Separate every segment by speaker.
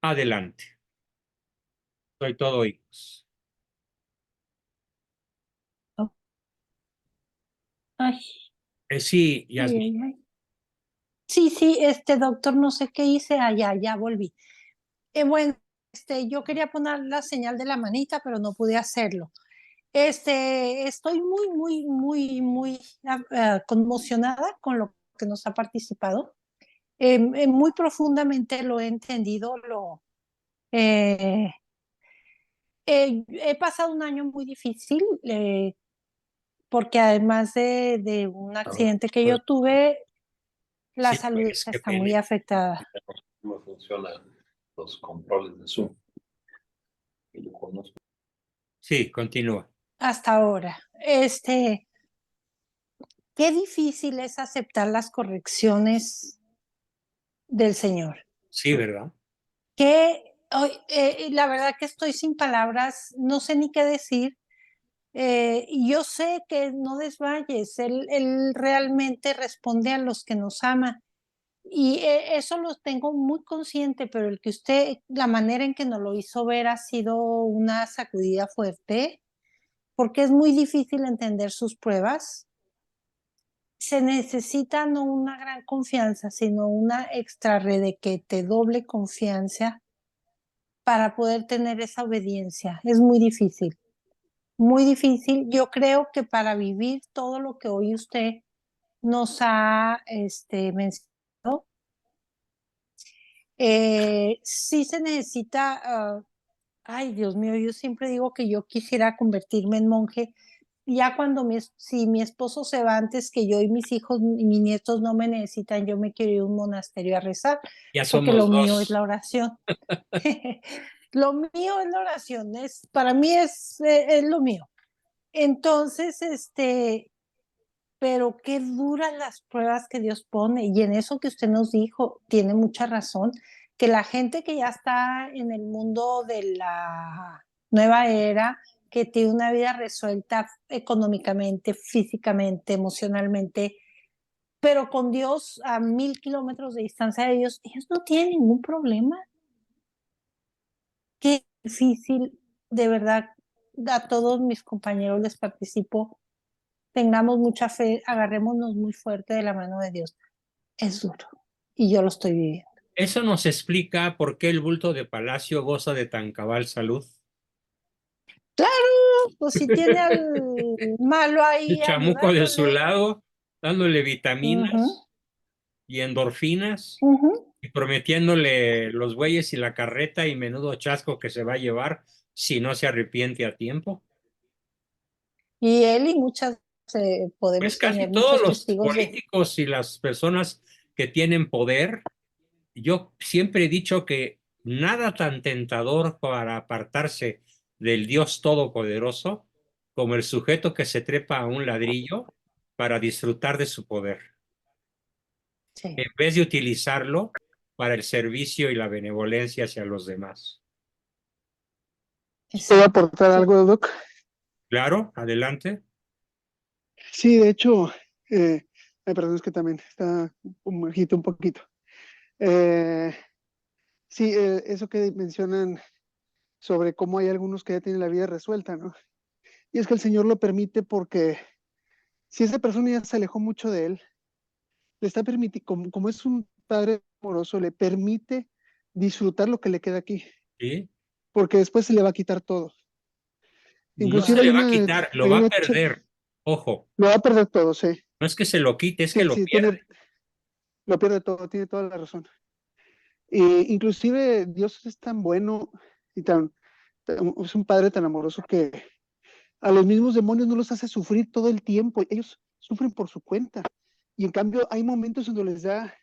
Speaker 1: Adelante. Soy todo oídos.
Speaker 2: Ay,
Speaker 1: Sí,
Speaker 2: ay,
Speaker 1: Yasmin.
Speaker 2: ay, ay. Sí, doctor, no sé qué hice. Ya volví. Bueno, yo quería poner la señal de la manita, pero no pude hacerlo. Estoy muy conmocionada con lo que nos ha participado. Muy profundamente lo he entendido, eh, he pasado un año muy difícil, porque además de un accidente que yo tuve, la
Speaker 1: Sí,
Speaker 2: salud
Speaker 1: pues, qué
Speaker 2: está
Speaker 1: pena.
Speaker 2: muy afectada.
Speaker 3: Cómo funcionan los controles de Zoom. Que yo conozco.
Speaker 1: Sí, continúa.
Speaker 2: Hasta ahora. Qué difícil es aceptar las correcciones del Señor.
Speaker 1: Sí, ¿verdad?
Speaker 2: La verdad que estoy sin palabras, no sé ni qué decir. Y yo sé que no desmayes, él realmente responde a los que nos ama. Y eso lo tengo muy consciente, pero la manera en que nos lo hizo ver ha sido una sacudida fuerte, porque es muy difícil entender sus pruebas. Se necesita no una gran confianza, sino una extra redequete, doble confianza para poder tener esa obediencia. Es muy difícil, muy difícil. Yo creo que para vivir todo lo que hoy usted nos ha mencionado, sí se necesita, ay Dios mío, yo siempre digo que yo quisiera convertirme en monje. Ya si mi esposo se va antes que yo y mis hijos y mis nietos no me necesitan, yo me quiero ir a un monasterio a rezar,
Speaker 1: Ya
Speaker 2: porque lo
Speaker 1: somos
Speaker 2: mío es
Speaker 1: dos.
Speaker 2: la oración. Lo mío es la oración, para mí es lo mío. Entonces, pero qué duras las pruebas que Dios pone, y en eso que usted nos dijo, tiene mucha razón, que la gente que ya está en el mundo de la nueva era, que tiene una vida resuelta económicamente, físicamente, emocionalmente, pero con Dios a 1000 kilómetros de distancia de ellos no tienen ningún problema. Qué difícil, de verdad, a todos mis compañeros les participo, tengamos mucha fe, agarrémonos muy fuerte de la mano de Dios. Es duro y yo lo estoy viviendo.
Speaker 1: Eso nos explica por qué el bulto de Palacio goza de tan cabal salud.
Speaker 2: Claro, pues si tiene al malo
Speaker 1: El
Speaker 2: ahí
Speaker 1: chamuco de su
Speaker 2: ayudándole.
Speaker 1: lado, dándole
Speaker 2: Ujú,
Speaker 1: vitaminas y endorfinas
Speaker 2: ujú.
Speaker 1: y prometiéndole los bueyes y la carreta y menudo chasco que se va a llevar si no se arrepiente a tiempo.
Speaker 2: Y él y
Speaker 1: Pues
Speaker 2: podemos
Speaker 1: casi
Speaker 2: tener
Speaker 1: todos
Speaker 2: muchos
Speaker 1: los
Speaker 2: testigos de.
Speaker 1: políticos y las personas que tienen poder, yo siempre he dicho que nada tan tentador para apartarse del Dios Todopoderoso como el sujeto que se trepa a un ladrillo para disfrutar de su poder,
Speaker 2: Sí,
Speaker 1: en vez de utilizarlo para el servicio y la benevolencia hacia los demás.
Speaker 4: ¿Puedo
Speaker 2: exacto.
Speaker 4: aportar
Speaker 2: Sí.
Speaker 4: algo, Doc?
Speaker 1: Claro, adelante.
Speaker 4: Sí, de hecho, perdón, es que también está un poquito. Eh, sí, eso que mencionan sobre cómo hay algunos que ya tienen la vida resuelta, ¿no? Y es que el Señor lo permite porque si esa persona ya se alejó mucho de Él, le está permitiendo, como es un Padre amoroso, le permite disfrutar lo que le queda aquí,
Speaker 1: ¿Sí?
Speaker 4: porque después se le va a quitar todo.
Speaker 1: No se
Speaker 4: Inclusive
Speaker 1: le va a quitar, lo
Speaker 4: hay
Speaker 1: va a
Speaker 4: una,
Speaker 1: perder. Ojo,
Speaker 4: lo va a perder todo, sí.
Speaker 1: no es que se lo quite, es que
Speaker 4: Sí,
Speaker 1: lo
Speaker 4: sí,
Speaker 1: pierde.
Speaker 4: lo pierde todo, tiene toda la razón. Inclusive Dios es tan bueno y es un padre tan amoroso que a los mismos demonios no los hace sufrir todo el tiempo, ellos sufren por su cuenta. Y en cambio hay momentos en donde les da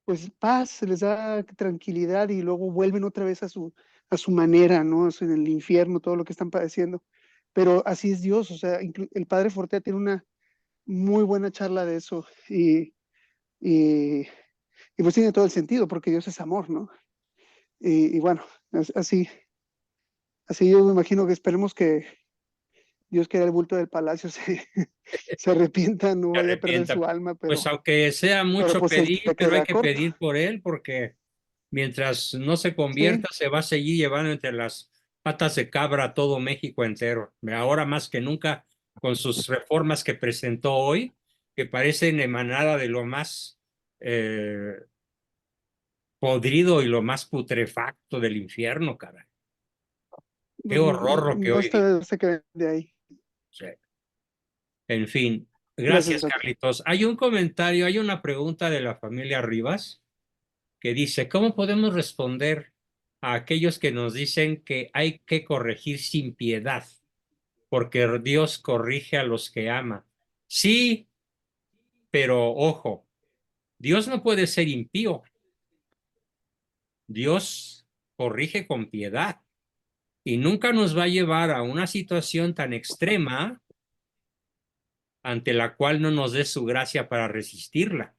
Speaker 4: pues paz, les da tranquilidad y luego vuelven otra vez a su manera, ¿no? Es en el infierno, todo lo que están padeciendo. Pero así es Dios, o sea, el padre Fortea tiene una muy buena charla de eso y, y pues tiene todo el sentido porque Dios es amor, ¿no? Y bueno, así, así yo me imagino que esperemos que Dios, que era el bulto del palacio, se arrepienta, no
Speaker 1: Se
Speaker 4: vaya a perder
Speaker 1: arrepienta.
Speaker 4: su alma,
Speaker 1: Pues aunque sea
Speaker 4: pero
Speaker 1: mucho
Speaker 4: pues él
Speaker 1: pedir,
Speaker 4: se
Speaker 1: pero hay
Speaker 4: queda
Speaker 1: que
Speaker 4: corto.
Speaker 1: pedir por él porque Mientras no se convierta, se va a seguir llevando entre las patas de cabra a todo México entero. Ahora más que nunca, con sus reformas que presentó hoy, que parecen emanada de lo más podrido y lo más putrefacto del infierno, cara. Qué horror lo que hoy dijo.
Speaker 4: No se queden de ahí.
Speaker 1: Sí. En fin,
Speaker 4: Gracias,
Speaker 1: gracias,
Speaker 4: doctor.
Speaker 1: Carlitos. Hay un comentario, hay una pregunta de la familia Rivas que dice, ¿cómo podemos responder a aquellos que nos dicen que hay que corregir sin piedad, porque Dios corrige a los que ama? Sí, pero ojo, Dios no puede ser impío. Dios corrige con piedad y nunca nos va a llevar a una situación tan extrema ante la cual no nos dé su gracia para resistirla.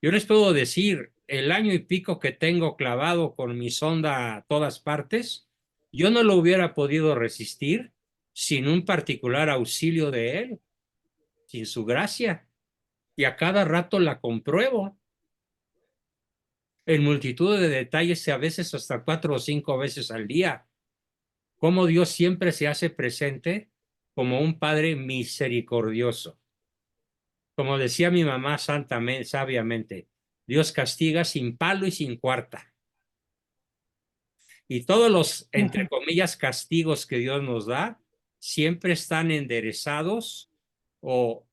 Speaker 1: Yo les puedo decir, el año y pico que tengo clavado con mi sonda a todas partes, yo no lo hubiera podido resistir sin un particular auxilio de Él, sin su gracia. Y a cada rato la compruebo en multitud de detalles y a veces hasta 4 o 5 veces al día. Cómo Dios siempre se hace presente como un Padre misericordioso. Como decía mi mamá santamente, sabiamente, Dios castiga sin palo y sin cuarta. Y todos los, entre comillas, castigos que Dios nos da, siempre están enderezados o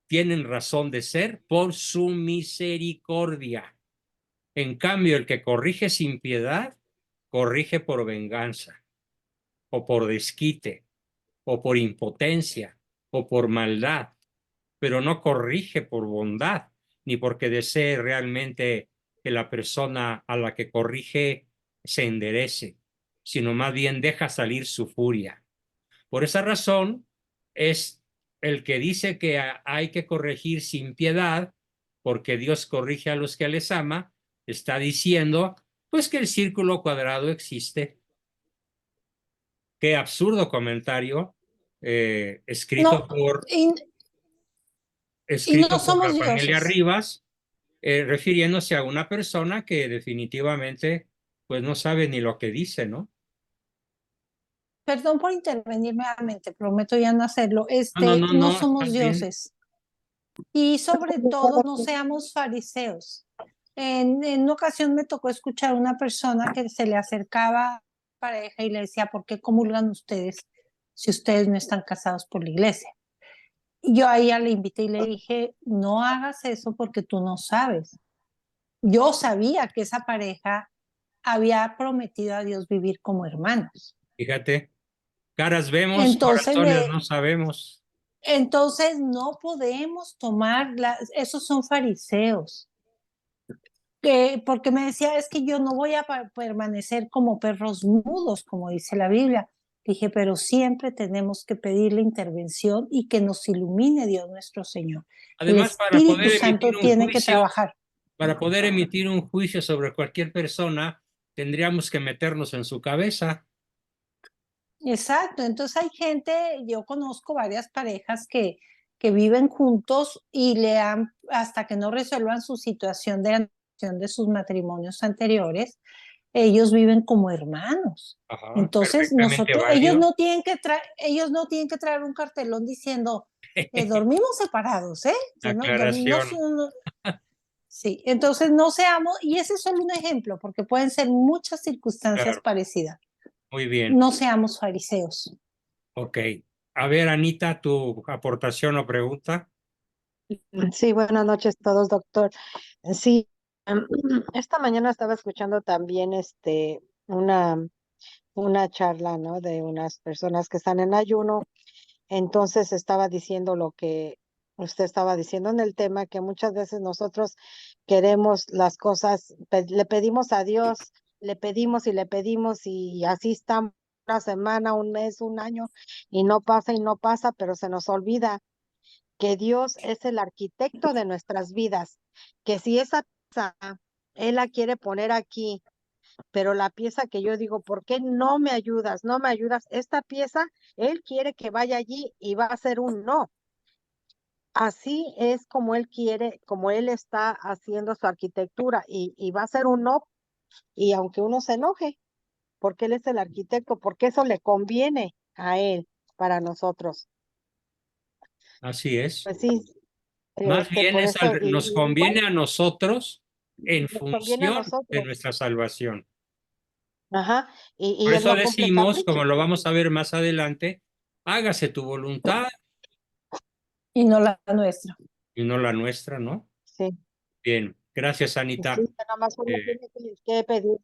Speaker 1: tienen razón de ser por su misericordia. En cambio, el que corrige sin piedad, corrige por venganza, o por desquite, o por impotencia, o por maldad, pero no corrige por bondad, ni porque desee realmente que la persona a la que corrige se enderece, sino más bien deja salir su furia. Por esa razón es el que dice que hay que corregir sin piedad, porque Dios corrige a los que les ama, está diciendo pues que el círculo cuadrado existe. Qué absurdo comentario escrito
Speaker 2: No,
Speaker 1: por
Speaker 2: y no
Speaker 1: la
Speaker 2: somos
Speaker 1: familia
Speaker 2: dioses.
Speaker 1: Rivas, refiriéndose a una persona que definitivamente pues no sabe ni lo que dice, ¿no?
Speaker 2: Perdón por intervenir nuevamente, prometo ya no hacerlo. No
Speaker 1: No,
Speaker 2: somos
Speaker 1: estás bien.
Speaker 2: dioses. Y sobre todo, no seamos fariseos. En una ocasión me tocó escuchar a una persona que se le acercaba a la pareja y le decía, ¿por qué comulgan ustedes si ustedes no están casados por la iglesia? Y yo a ella le invité y le dije, no hagas eso porque tú no sabes. Yo sabía que esa pareja había prometido a Dios vivir como hermanos.
Speaker 1: Fíjate, caras vemos,
Speaker 2: Entonces,
Speaker 1: corazones no sabemos.
Speaker 2: entonces no podemos tomar, esos son fariseos. Porque me decía, es que yo no voy a permanecer como perros mudos, como dice la Biblia. Dije, pero siempre tenemos que pedir la intervención y que nos ilumine Dios nuestro Señor. El
Speaker 1: Además,
Speaker 2: Espíritu Santo tiene que trabajar.
Speaker 1: para poder emitir un juicio sobre cualquier persona, tendríamos que meternos en su cabeza.
Speaker 2: Exacto, entonces hay gente, yo conozco varias parejas que viven juntos y hasta que no resuelvan su situación de sus matrimonios anteriores, ellos viven como hermanos.
Speaker 1: Ajá,
Speaker 2: Entonces,
Speaker 1: perfectamente válido.
Speaker 2: ellos no tienen que traer un cartelón diciendo, dormimos separados, ¿eh?
Speaker 1: Aclaración.
Speaker 2: Sí, entonces no seamos, y ese es solo un ejemplo, porque pueden ser muchas circunstancias
Speaker 1: Claro,
Speaker 2: parecidas.
Speaker 1: muy bien.
Speaker 2: No seamos fariseos.
Speaker 1: Ok. A ver, Anita, tu aportación o pregunta.
Speaker 5: Sí, buenas noches a todos, doctor. Sí, esta mañana estaba escuchando también una charla, ¿no? De unas personas que están en ayuno. Entonces estaba diciendo lo que usted estaba diciendo en el tema, que muchas veces nosotros queremos las cosas, le pedimos a Dios, le pedimos y así estamos una semana, un mes, un año, y no pasa, pero se nos olvida que Dios es el arquitecto de nuestras vidas, que si esa pieza Él la quiere poner aquí, pero la pieza que yo digo, ¿por qué no me ayudas? No me ayudas. Esta pieza, Él quiere que vaya allí y va a ser un no. así es como él quiere, como él está haciendo su arquitectura y va a ser un no, y aunque uno se enoje, porque él es el arquitecto, porque eso le conviene a él, para nosotros.
Speaker 1: Así es.
Speaker 5: Pues sí,
Speaker 1: Más bien
Speaker 5: por eso,
Speaker 1: nos
Speaker 5: y igual
Speaker 1: conviene a nosotros en
Speaker 5: nos conviene a
Speaker 1: función de
Speaker 5: nosotros.
Speaker 1: nuestra salvación.
Speaker 5: Ajá,
Speaker 1: Por
Speaker 5: y él
Speaker 1: eso
Speaker 5: no cumple
Speaker 1: decimos,
Speaker 5: caprichos.
Speaker 1: como lo vamos a ver más adelante, hágase tu voluntad
Speaker 2: Y no la nuestra.
Speaker 1: y no la nuestra, ¿no?
Speaker 5: Sí,
Speaker 1: Bien, gracias,
Speaker 5: sí,
Speaker 1: Anita.
Speaker 5: nada más uno
Speaker 1: Eh,
Speaker 5: tiene que pedir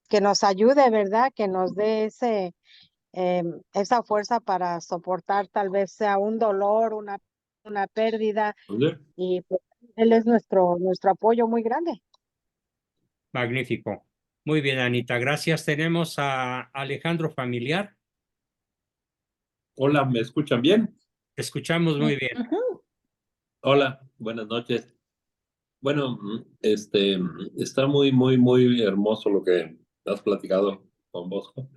Speaker 5: que nos ayude, ¿verdad? Que nos dé esa fuerza para soportar tal vez sea un dolor, una pérdida,
Speaker 3: ¿Dónde?
Speaker 5: y pues, él es nuestro apoyo muy grande.
Speaker 1: magnífico. Muy bien, Anita, gracias. Tenemos a Alejandro Familiar.
Speaker 3: Hola, ¿me escuchan bien?
Speaker 1: Te escuchamos muy bien.
Speaker 2: Ujú.
Speaker 3: Hola, buenas noches. Bueno, está muy, muy, muy hermoso lo que has platicado con Bosco.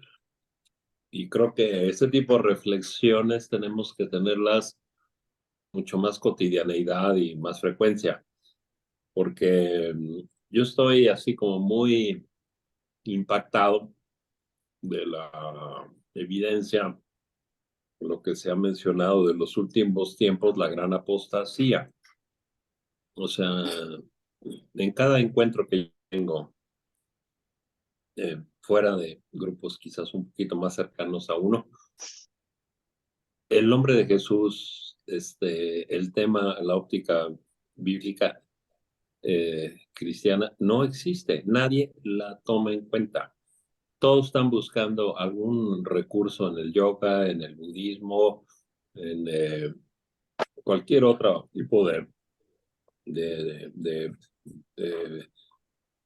Speaker 3: Y creo que este tipo de reflexiones tenemos que tenerlas mucho más cotidianeidad y más frecuencia, porque yo estoy así como muy impactado de la evidencia, lo que se ha mencionado de los últimos tiempos, la gran apostasía. O sea, en cada encuentro que tengo, fuera de grupos quizás un poquito más cercanos a uno, el nombre de Jesús, el tema, la óptica bíblica cristiana no existe, nadie la toma en cuenta. Todos están buscando algún recurso en el yoga, en el budismo, en cualquier otro tipo de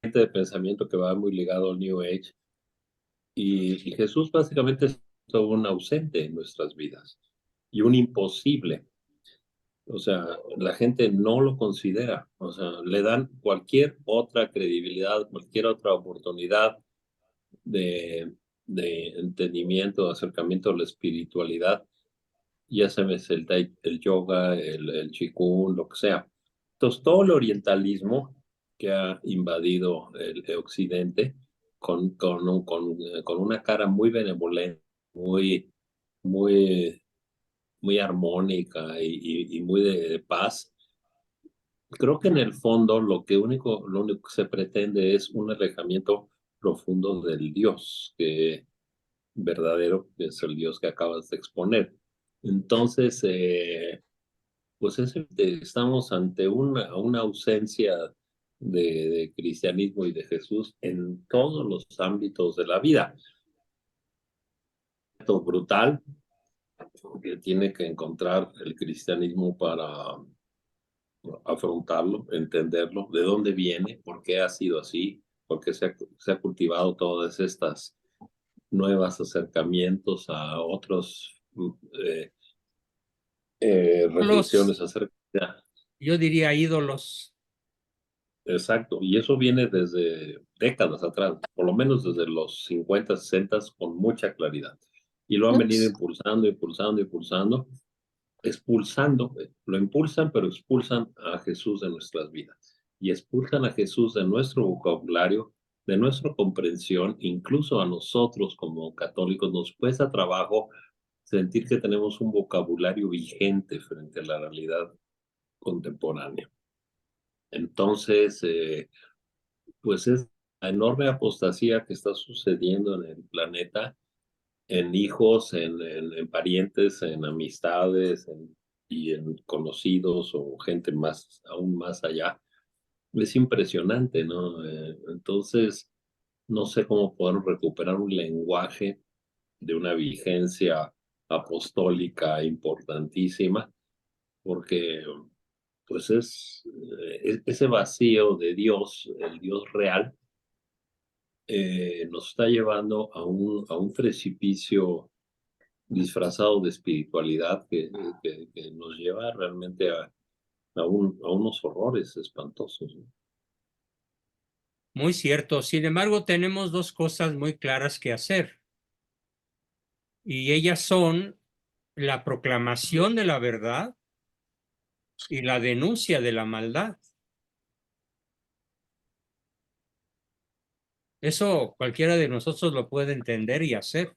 Speaker 3: gente de pensamiento que va muy ligado al New Age. Y Jesús básicamente es todo un ausente en nuestras vidas y un imposible. O sea, la gente no lo considera. O sea, le dan cualquier otra credibilidad, cualquier otra oportunidad de, de entendimiento, de acercamiento a la espiritualidad, ya sabes, el yoga, el qigong, lo que sea. Entonces, todo el orientalismo que ha invadido el occidente con una cara muy benevolente, muy, muy, muy armónica y muy de paz. Creo que en el fondo lo único que se pretende es un alejamiento profundo del Dios verdadero, que es el Dios que acabas de exponer. Entonces, pues estamos ante una ausencia de cristianismo y de Jesús en todos los ámbitos de la vida. Esto brutal que tiene que encontrar el cristianismo para afrontarlo, entenderlo, de dónde viene, por qué ha sido así, por qué se ha cultivado todas estas nuevos acercamientos a otros
Speaker 1: Los,
Speaker 3: reflexiones acerca de...
Speaker 1: yo diría ídolos.
Speaker 3: Exacto, y eso viene desde décadas atrás, por lo menos desde los 50, 60 con mucha claridad. Y lo han venido
Speaker 2: Ups.
Speaker 3: impulsando, impulsando, impulsando, expulsando, lo impulsan, pero expulsan a Jesús de nuestras vidas. Y expulsan a Jesús de nuestro vocabulario, de nuestra comprensión, incluso a nosotros como católicos nos cuesta trabajo sentir que tenemos un vocabulario vigente frente a la realidad contemporánea. Entonces, pues es la enorme apostasía que está sucediendo en el planeta, en hijos, en parientes, en amistades y en conocidos o gente más, aún más allá. Es impresionante, ¿no? Entonces, no sé cómo poder recuperar un lenguaje de una vigencia apostólica importantísima, porque pues ese vacío de Dios, el Dios real, nos está llevando a un precipicio disfrazado de espiritualidad que nos lleva realmente a unos horrores espantosos, ¿no?
Speaker 1: Muy cierto. Sin embargo, tenemos dos cosas muy claras que hacer. Y ellas son la proclamación de la verdad y la denuncia de la maldad. Eso cualquiera de nosotros lo puede entender y hacer,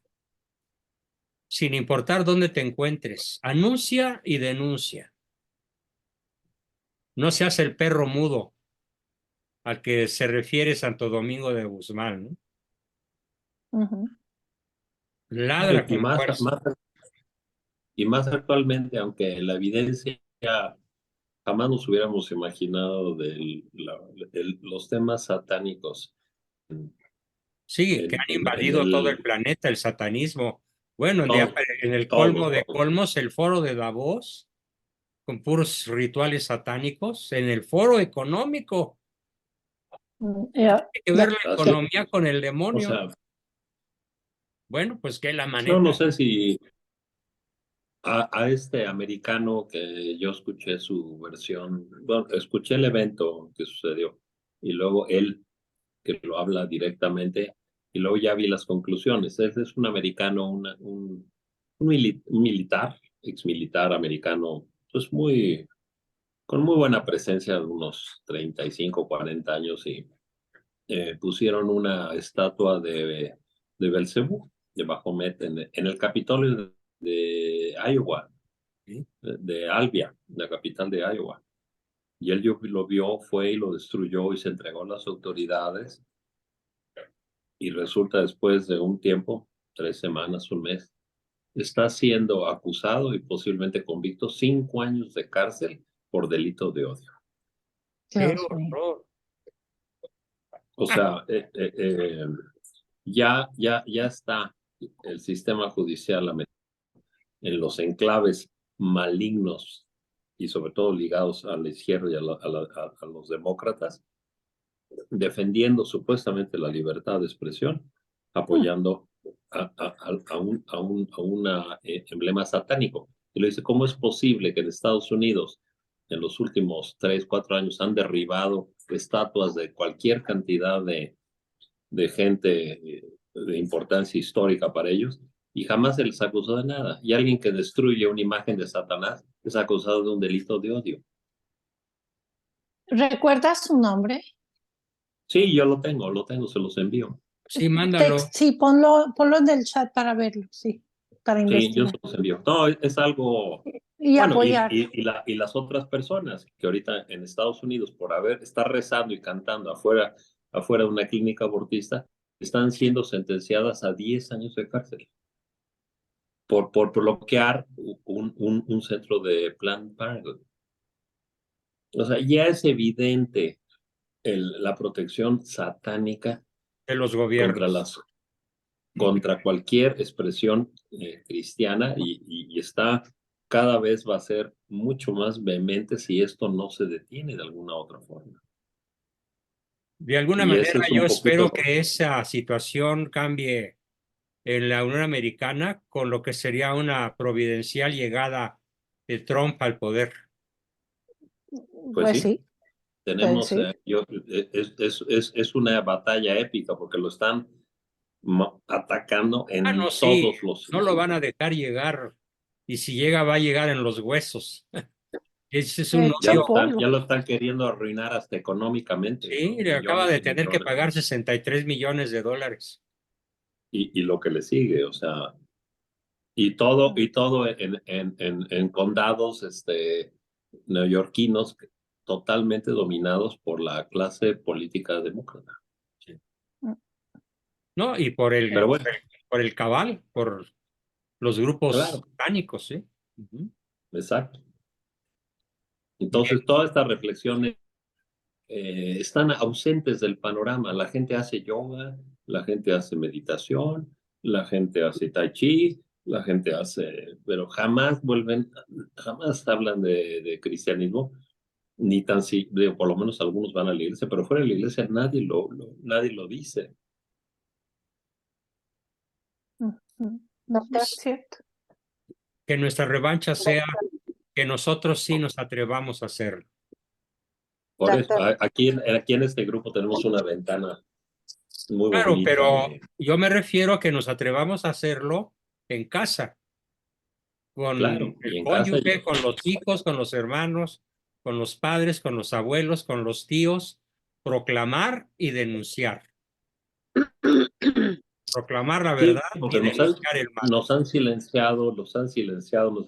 Speaker 1: sin importar dónde te encuentres. Anuncia y denuncia. No seas el perro mudo al que se refiere Santo Domingo de Guzmán, ¿no?
Speaker 2: Ujú.
Speaker 1: Ladra
Speaker 3: Y
Speaker 1: con fuerza.
Speaker 3: más actualmente, aunque la evidencia jamás nos hubiéramos imaginado los temas satánicos
Speaker 1: Sí, que han
Speaker 3: en
Speaker 1: invadido todo el planeta, el satanismo. Bueno,
Speaker 3: todo,
Speaker 1: en el colmo
Speaker 3: todo,
Speaker 1: de
Speaker 3: todo.
Speaker 1: colmos, el foro de Davos, con puros rituales satánicos, en el foro económico.
Speaker 2: Ya,
Speaker 1: Hay que ver la
Speaker 3: Así,
Speaker 1: economía con el
Speaker 3: o
Speaker 1: demonio.
Speaker 3: sea,
Speaker 1: Bueno, pues que la
Speaker 3: no
Speaker 1: manera.
Speaker 3: sé si a este americano que yo escuché su versión, bueno, escuché el evento que sucedió y luego él que lo habla directamente y luego ya vi las conclusiones. Este es un americano, un militar, ex militar americano, pues con muy buena presencia de unos 35, 40 años y pusieron una estatua de Belcebú, de Baphomet, en el Capitolio de Iowa,
Speaker 1: ¿Sí?
Speaker 3: de Albia, la capital de Iowa. Y él lo vio, fue y lo destruyó y se entregó a las autoridades. Y resulta después de un tiempo, 3 semanas, un mes, está siendo acusado y posiblemente convicto 5 años de cárcel por delito de odio.
Speaker 1: ¡Qué
Speaker 2: Dios mío.
Speaker 1: horror!
Speaker 3: O sea, ya está el sistema judicial en los enclaves malignos y sobre todo ligados a la izquierda y a los demócratas, defendiendo supuestamente la libertad de expresión, apoyando a un emblema satánico. Y le dice, ¿cómo es posible que en Estados Unidos en los últimos 3, 4 años han derribado estatuas de cualquier cantidad de gente de importancia histórica para ellos y jamás se les acusó de nada? Y alguien que destruye una imagen de Satanás es acusado de un delito de odio.
Speaker 2: ¿Recuerdas su nombre?
Speaker 3: Sí, yo lo tengo, se los envío.
Speaker 1: Sí, mándalo.
Speaker 2: Sí, ponlo en el chat para verlo, sí, para
Speaker 3: Sí, yo se
Speaker 2: investigar
Speaker 3: los envío. No, es algo,
Speaker 2: y
Speaker 3: bueno,
Speaker 2: apoyar.
Speaker 3: y las otras personas que ahorita en Estados Unidos por estar rezando y cantando afuera de una clínica abortista, están siendo sentenciadas a 10 años de cárcel por bloquear un centro de Planned Parenthood. O sea, ya es evidente la protección satánica
Speaker 1: De los
Speaker 3: contra
Speaker 1: gobiernos.
Speaker 3: contra cualquier expresión cristiana y está cada vez va a ser mucho más vehemente si esto no se detiene de alguna otra forma.
Speaker 1: De alguna
Speaker 3: Y
Speaker 1: manera
Speaker 3: ese es
Speaker 1: yo
Speaker 3: un
Speaker 1: espero
Speaker 3: poquito,
Speaker 1: que esa situación cambie en la Unión Americana con lo que sería una providencial llegada de Trump al poder.
Speaker 3: pues
Speaker 2: Pues
Speaker 3: sí,
Speaker 2: sí, pues
Speaker 3: tenemos,
Speaker 2: sí.
Speaker 3: es una batalla épica porque lo están atacando
Speaker 1: Ah, no,
Speaker 3: en
Speaker 1: sí,
Speaker 3: todos los...
Speaker 1: no lo van a dejar llegar. Y si llega, va a llegar en los huesos. Ese es un
Speaker 2: Hecho
Speaker 1: odio.
Speaker 3: Ya
Speaker 2: polvo.
Speaker 3: lo están queriendo arruinar hasta económicamente,
Speaker 1: Sí,
Speaker 3: ¿no?
Speaker 1: le acaba
Speaker 3: Millones
Speaker 1: de
Speaker 3: y
Speaker 1: tener que
Speaker 3: millones.
Speaker 1: pagar 63 millones de dólares.
Speaker 3: Y lo que le sigue, o sea, y todo en condados neoyorquinos totalmente dominados por la clase política demócrata.
Speaker 1: ¿No? Y
Speaker 3: Pero bueno,
Speaker 1: por el cabal, por los grupos
Speaker 3: claro,
Speaker 1: satánicos, ¿sí? Ujú.
Speaker 3: exacto.
Speaker 1: Bien.
Speaker 3: Entonces, todas estas reflexiones están ausentes del panorama. La gente hace yoga, la gente hace meditación, la gente hace tai chi, la gente pero jamás hablan de cristianismo, ni tan si, por lo menos algunos van a la iglesia, pero fuera de la iglesia nadie lo dice.
Speaker 2: Ujú. Doctor,
Speaker 1: Pues,
Speaker 2: ¿cierto?
Speaker 1: que nuestra revancha sea que nosotros sí nos atrevamos a hacerlo.
Speaker 3: Por eso,
Speaker 5: Doctor,
Speaker 3: aquí en este grupo tenemos una ventana muy
Speaker 1: Claro,
Speaker 3: bonita
Speaker 1: pero yo me refiero a que nos atrevamos a hacerlo en casa, con
Speaker 3: claro, y
Speaker 1: el
Speaker 3: en casa
Speaker 1: cónyuge, con los hijos, con los hermanos, con los padres, con los abuelos, con los tíos, proclamar y denunciar. Proclamar la
Speaker 3: Sí,
Speaker 1: verdad y
Speaker 3: porque
Speaker 1: denunciar el mal.
Speaker 3: nos han silenciado, nos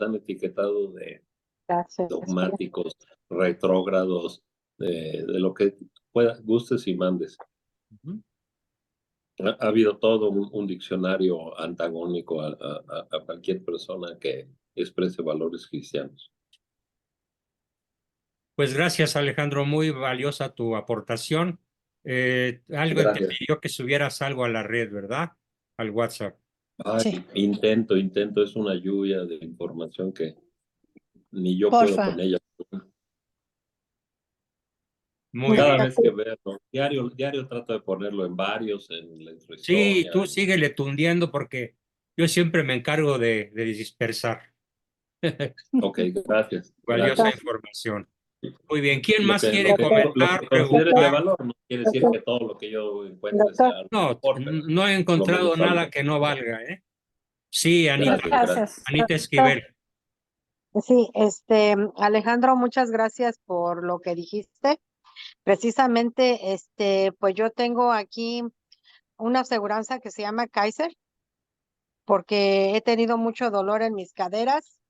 Speaker 3: han etiquetado de
Speaker 5: Gracias.
Speaker 3: dogmáticos, retrógrados, de lo que gustes y mandes.
Speaker 1: Ujú.
Speaker 3: Ha habido todo un diccionario antagónico a cualquier persona que exprese valores cristianos.
Speaker 1: Pues gracias, Alejandro, muy valiosa tu aportación. Algo te
Speaker 3: Gracias.
Speaker 1: pidió que subieras algo a la red, ¿verdad? Al WhatsApp.
Speaker 3: Ay,
Speaker 2: Sí.
Speaker 3: intento, es una lluvia de información que ni yo puedo
Speaker 2: Porfa.
Speaker 3: con ella.
Speaker 1: Muy
Speaker 3: Cada
Speaker 1: bien.
Speaker 3: vez que veo, diario trato de ponerlo en varios, en la
Speaker 1: Sí,
Speaker 3: introhistoria.
Speaker 1: tú síguele tundiendo porque yo siempre me encargo de dispersar.
Speaker 3: Ok, gracias.
Speaker 1: Valiosa
Speaker 3: Gracias.
Speaker 1: información. Muy bien. ¿Quién
Speaker 3: Lo
Speaker 1: más
Speaker 3: que,
Speaker 1: quiere
Speaker 3: lo
Speaker 1: comentar,
Speaker 3: que consideres de
Speaker 1: preguntar?
Speaker 3: valor no quiere decir
Speaker 5: Doctor,
Speaker 3: que todo lo que yo encuentre
Speaker 5: doctor,
Speaker 3: sea
Speaker 1: No,
Speaker 3: mejor, pero
Speaker 1: no he
Speaker 3: lo
Speaker 1: encontrado
Speaker 3: menos
Speaker 1: nada
Speaker 3: alto.
Speaker 1: que no valga, ¿eh? Sí, Anita,
Speaker 3: Gracias, gracias.
Speaker 2: Gracias.
Speaker 1: Anita
Speaker 5: doctor,
Speaker 1: Esquivel.
Speaker 5: sí, Alejandro, muchas gracias por lo que dijiste. Precisamente, pues yo tengo aquí una aseguranza que se llama Kaiser, porque he tenido mucho dolor en mis caderas,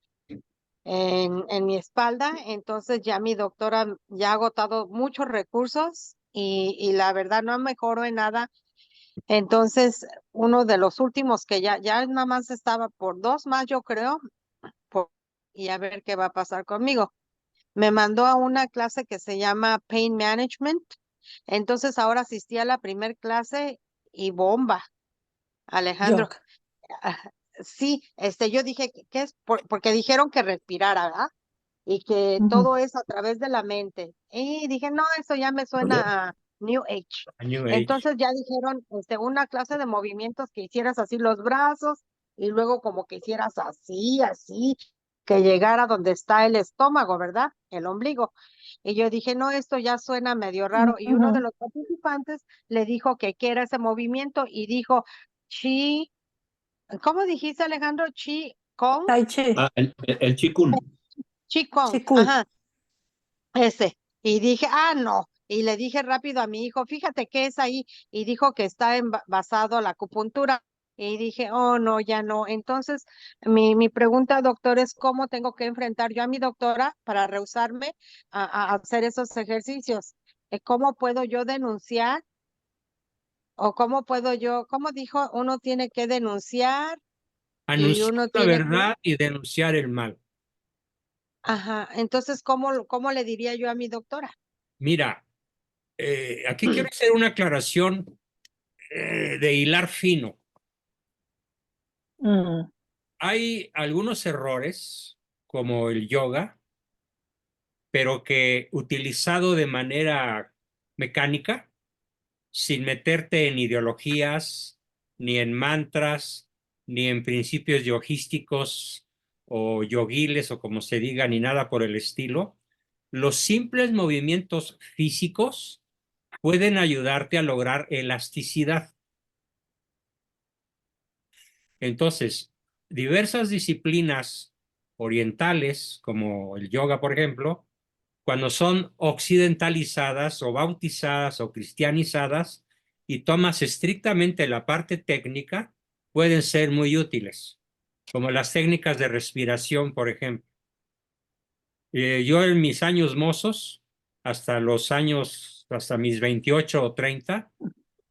Speaker 5: en mi espalda, entonces ya mi doctora ya ha agotado muchos recursos y la verdad no mejoró en nada. Entonces, uno de los últimos que ya nada más estaba por 2 más, yo creo, y a ver qué va a pasar conmigo. Me mandó a una clase que se llama Pain Management. Entonces ahora asistí a la primer clase y bomba, Alejandro.
Speaker 2: Yo.
Speaker 5: Ah, sí, yo dije, ¿qué es? Porque dijeron que respirara, ¿verdad? Y que
Speaker 2: Ujú.
Speaker 5: todo es a través de la mente. Y dije, no, eso ya me
Speaker 3: Muy bien.
Speaker 5: suena a New Age.
Speaker 1: A New Age.
Speaker 5: Entonces ya dijeron, una clase de movimientos que hicieras así los brazos y luego como que hicieras así, así, que llegara donde está el estómago, ¿verdad? El ombligo. Y yo dije, no, esto ya suena medio raro. Y uno de
Speaker 2: Ujú.
Speaker 5: los participantes le dijo que qué era ese movimiento y dijo, chi, ¿cómo dijiste, Alejandro? Chi Kong,
Speaker 2: Tai Chi.
Speaker 3: El chikun.
Speaker 5: Chi Kong,
Speaker 2: Chikun.
Speaker 5: ajá. Ese. Y dije, ah, no. Y le dije rápido a mi hijo, fíjate qué es ahí. Y dijo que está basado la acupuntura. Y dije, oh, no, ya no. Entonces, mi pregunta, doctor, es cómo tengo que enfrentar yo a mi doctora para rehusarme a hacer esos ejercicios. ¿Cómo puedo yo denunciar? ¿O cómo dijo, uno tiene que denunciar y
Speaker 1: Anunciar
Speaker 5: uno
Speaker 1: la
Speaker 5: tiene que,
Speaker 1: verdad y denunciar el mal.
Speaker 5: ajá. Entonces, ¿cómo le diría yo a mi doctora?
Speaker 1: Mira, aquí quiero hacer una aclaración de hilar fino.
Speaker 2: Mm.
Speaker 1: Hay algunos errores, como el yoga, pero que utilizado de manera mecánica, sin meterte en ideologías, ni en mantras, ni en principios yogísticos o yogiles o como se diga, ni nada por el estilo, los simples movimientos físicos pueden ayudarte a lograr elasticidad. Entonces, diversas disciplinas orientales, como el yoga, por ejemplo, cuando son occidentalizadas o bautizadas o cristianizadas y tomas estrictamente la parte técnica, pueden ser muy útiles, como las técnicas de respiración, por ejemplo. Yo en mis años mozos, hasta mis 28 o 30,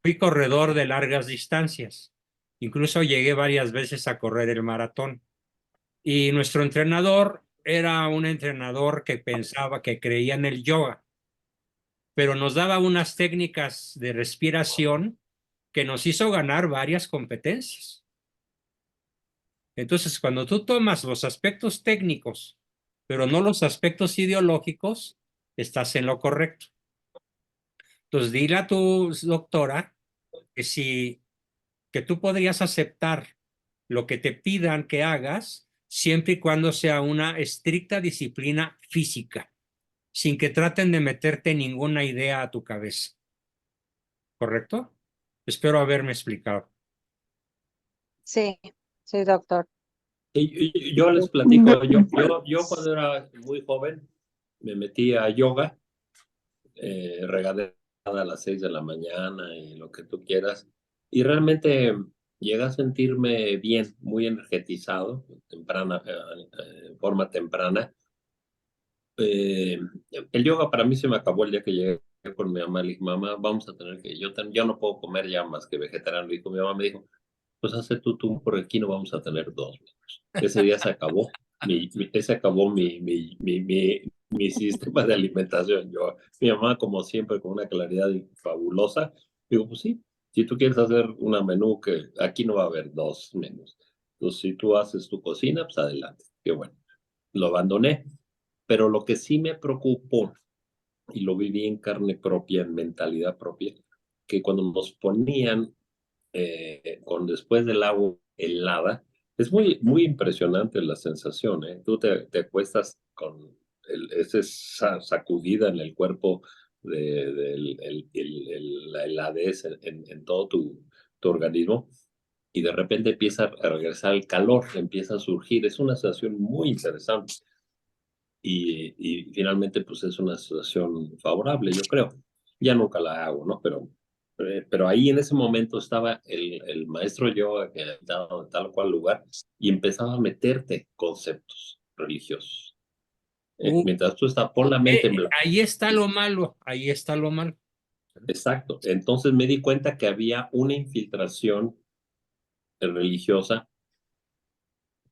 Speaker 1: fui corredor de largas distancias. Incluso llegué varias veces a correr el maratón. Y nuestro entrenador era un entrenador que pensaba, que creía en el yoga, pero nos daba unas técnicas de respiración que nos hizo ganar varias competencias. Entonces, cuando tú tomas los aspectos técnicos, pero no los aspectos ideológicos, estás en lo correcto. Entonces, dile a tu doctora que tú podrías aceptar lo que te pidan que hagas siempre y cuando sea una estricta disciplina física, sin que traten de meterte ninguna idea a tu cabeza. ¿Correcto? Espero haberme explicado.
Speaker 5: Sí, sí, doctor.
Speaker 3: Yo les platico, yo cuando era muy joven, me metí a yoga, regadera a las 6 de la mañana y lo que tú quieras. Y realmente llegué a sentirme bien, muy energetizado, en forma temprana. El yoga para mí se me acabó el día que llegué con mi mamá. Le dije, mamá, vamos a tener que, yo no puedo comer ya más que vegetariano. Y mi mamá me dijo, pues hace tú, porque aquí no vamos a tener 2 menús. Ese día se acabó, ese acabó mi sistema de alimentación. Mi mamá, como siempre, con una claridad fabulosa, digo, pues sí, si tú quieres hacer una menú, que aquí no va a haber 2 menús. Entonces, si tú haces tu cocina, pues adelante. Qué bueno. Lo abandoné. Pero lo que sí me preocupó, y lo viví en carne propia, en mentalidad propia, que cuando nos ponían después del agua helada, es muy, muy impresionante la sensación, ¿eh? Tú te acuestas con esa sacudida en el cuerpo la heladez en todo tu organismo, y de repente empieza a regresar el calor, empieza a surgir. Es una sensación muy interesante. Y finalmente, pues es una situación favorable, yo creo. Ya nunca la hago, ¿no? Pero ahí en ese momento estaba el maestro yoga que estaba en tal cual lugar y empezaba a meterte conceptos religiosos.
Speaker 1: Uh,
Speaker 3: Mientras tú estás, pon la mente en blanco.
Speaker 1: ahí está lo malo, ahí está lo malo.
Speaker 3: Exacto. Entonces me di cuenta que había una infiltración religiosa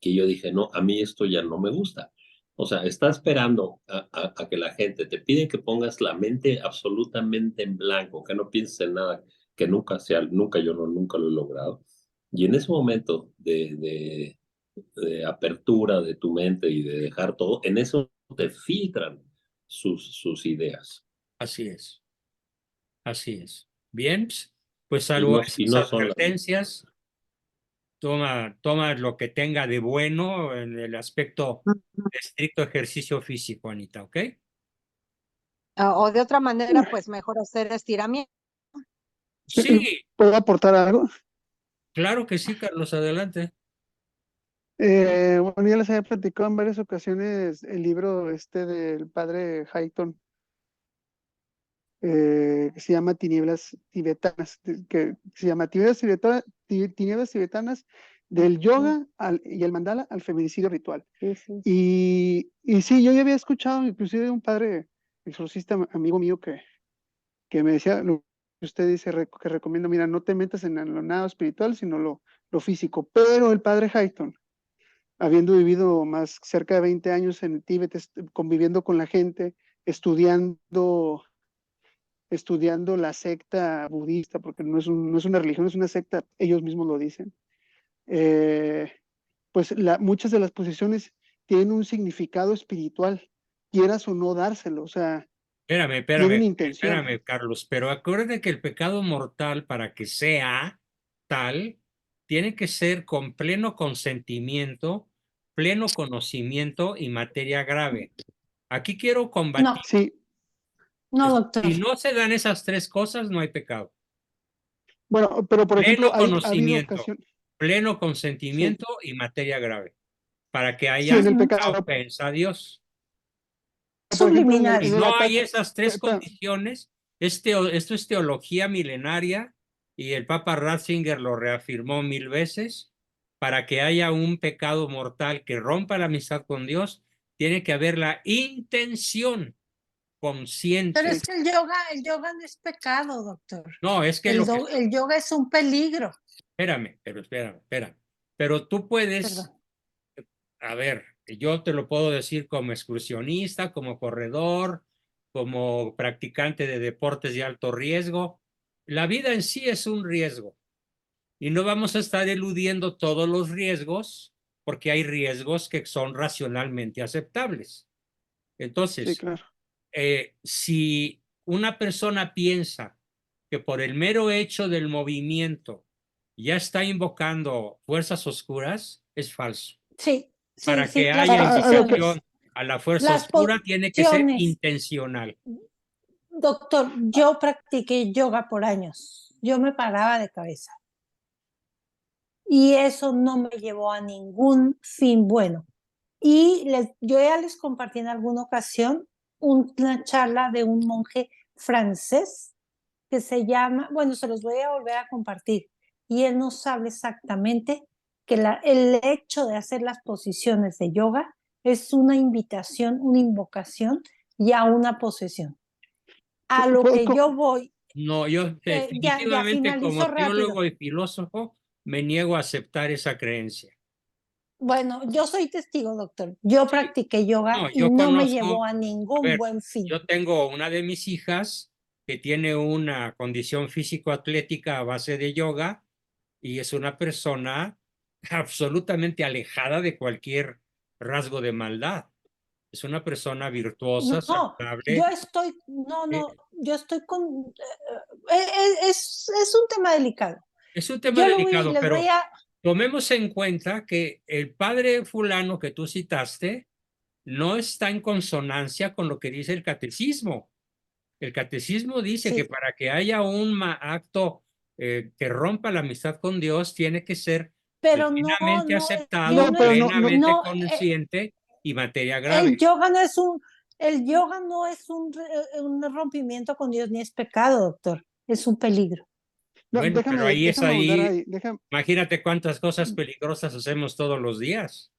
Speaker 3: que yo dije, no, a mí esto ya no me gusta. O sea, está esperando a que la gente te pide que pongas la mente absolutamente en blanco, que no pienses en nada, que nunca nunca lo he logrado. Y en ese momento de apertura de tu mente y de dejar todo, en eso te filtran sus ideas.
Speaker 1: Así es, así es. Bien, pues
Speaker 3: Y
Speaker 1: salvo
Speaker 3: no, y
Speaker 1: esas
Speaker 3: no son las...
Speaker 1: advertencias, toma lo que tenga de bueno en el aspecto de estricto ejercicio físico, Anita, ¿ok?
Speaker 5: O de otra manera, pues mejor hacer estiramiento.
Speaker 1: Sí,
Speaker 4: ¿Puedo aportar algo?
Speaker 1: claro que sí, Carlos, adelante.
Speaker 4: Bueno, ya les había platicado en varias ocasiones el libro del padre Hayton, que se llama Tinieblas Tibetanas, que se llama Tinieblas Tibetanas del yoga y el mandala al feminicidio ritual.
Speaker 5: Sí, sí.
Speaker 4: Y sí, yo ya había escuchado inclusive de un padre exorcista amigo mío que me decía lo que usted dice, que recomiendo, mira, no te metas en lo nada espiritual, sino lo físico. Pero el padre Hayton, habiendo vivido más cerca de 20 años en el Tíbet, conviviendo con la gente, estudiando la secta budista, porque no es una religión, es una secta, ellos mismos lo dicen. Pues muchas de las posiciones tienen un significado espiritual, quieras o no dárselo, o sea, tienen intención.
Speaker 1: Espérame, Carlos, pero acuérdate que el pecado mortal, para que sea tal, tiene que ser con pleno consentimiento, pleno conocimiento y materia grave. Aquí quiero combatir.
Speaker 2: No,
Speaker 4: Sí,
Speaker 2: no, doctor.
Speaker 1: Si no se dan esas tres cosas, no hay pecado.
Speaker 4: bueno, pero por ejemplo,
Speaker 1: Pleno
Speaker 4: ha habido
Speaker 1: conocimiento,
Speaker 4: ocasión,
Speaker 1: pleno
Speaker 4: sí,
Speaker 1: consentimiento y materia grave, para que
Speaker 4: sí,
Speaker 1: haya
Speaker 4: en el
Speaker 2: Ujú.
Speaker 1: una
Speaker 4: pecado,
Speaker 1: ofensa a Dios.
Speaker 4: por ejemplo,
Speaker 2: Subliminal.
Speaker 1: Si
Speaker 4: en el
Speaker 1: no hay
Speaker 4: ataque,
Speaker 1: esas tres condiciones, esto es teología milenaria y el Papa Ratzinger lo reafirmó 1000 veces. Para que haya un pecado mortal que rompa la amistad con Dios, tiene que haber la intención
Speaker 2: Pero
Speaker 1: consciente.
Speaker 2: es que el yoga no es pecado, doctor.
Speaker 1: No, es que lo que...
Speaker 2: El yoga es un peligro.
Speaker 1: Espérame. Pero tú puedes,
Speaker 2: Perdón.
Speaker 1: a ver, yo te lo puedo decir como excursionista, como corredor, como practicante de deportes de alto riesgo. La vida en sí es un riesgo y no vamos a estar eludiendo todos los riesgos porque hay riesgos que son racionalmente aceptables.
Speaker 4: sí,
Speaker 1: Entonces,
Speaker 4: claro.
Speaker 1: si una persona piensa que por el mero hecho del movimiento ya está invocando fuerzas oscuras, es falso.
Speaker 2: Sí,
Speaker 1: Para
Speaker 2: sí,
Speaker 1: que
Speaker 2: las
Speaker 1: haya invocación
Speaker 2: posiciones.
Speaker 1: a la fuerza
Speaker 2: Las
Speaker 1: oscura, tiene que ser
Speaker 2: posiciones.
Speaker 1: intencional.
Speaker 2: Doctor, yo practiqué yoga por años. Yo me paraba de cabeza. Y eso no me llevó a ningún fin bueno. Y yo ya les compartí en alguna ocasión una charla de un monje francés que se llama, bueno, se los voy a volver a compartir, y él nos habla exactamente que el hecho de hacer las posiciones de yoga es una invitación, una invocación y a una posesión. A lo que yo voy,
Speaker 1: No, yo
Speaker 2: ya
Speaker 1: definitivamente
Speaker 2: finalizo
Speaker 1: como
Speaker 2: rápido.
Speaker 1: teólogo y filósofo me niego a aceptar esa creencia.
Speaker 2: Bueno, yo soy testigo, doctor. Yo practiqué yoga
Speaker 1: No,
Speaker 2: y
Speaker 1: yo
Speaker 2: no me
Speaker 1: conozco,
Speaker 2: llevó a
Speaker 1: a
Speaker 2: ningún
Speaker 1: ver,
Speaker 2: buen fin.
Speaker 1: yo tengo una de mis hijas que tiene una condición físico-atlética a base de yoga y es una persona absolutamente alejada de cualquier rasgo de maldad. Es una persona virtuosa,
Speaker 2: No,
Speaker 1: saludable.
Speaker 2: yo estoy con... es un tema delicado.
Speaker 1: Es un tema
Speaker 2: Yo
Speaker 1: delicado,
Speaker 2: les voy
Speaker 1: pero
Speaker 2: a...
Speaker 1: tomemos en cuenta que el padre fulano que tú citaste no está en consonancia con lo que dice el catecismo. El catecismo dice que
Speaker 2: Sí,
Speaker 1: para que haya un acto que rompa la amistad con Dios, tiene que ser
Speaker 2: pero
Speaker 1: plenamente
Speaker 2: yo
Speaker 1: aceptado,
Speaker 2: no es...
Speaker 1: plenamente
Speaker 2: No,
Speaker 1: consciente y materia
Speaker 2: el
Speaker 1: grave.
Speaker 2: yoga no es el yoga no es un rompimiento con Dios ni es pecado, doctor. Es un peligro.
Speaker 4: No,
Speaker 1: Bueno, pero ahí es
Speaker 4: déjame ahondar
Speaker 1: ahí.
Speaker 4: ahí.
Speaker 1: Imagínate cuántas cosas peligrosas hacemos todos los días.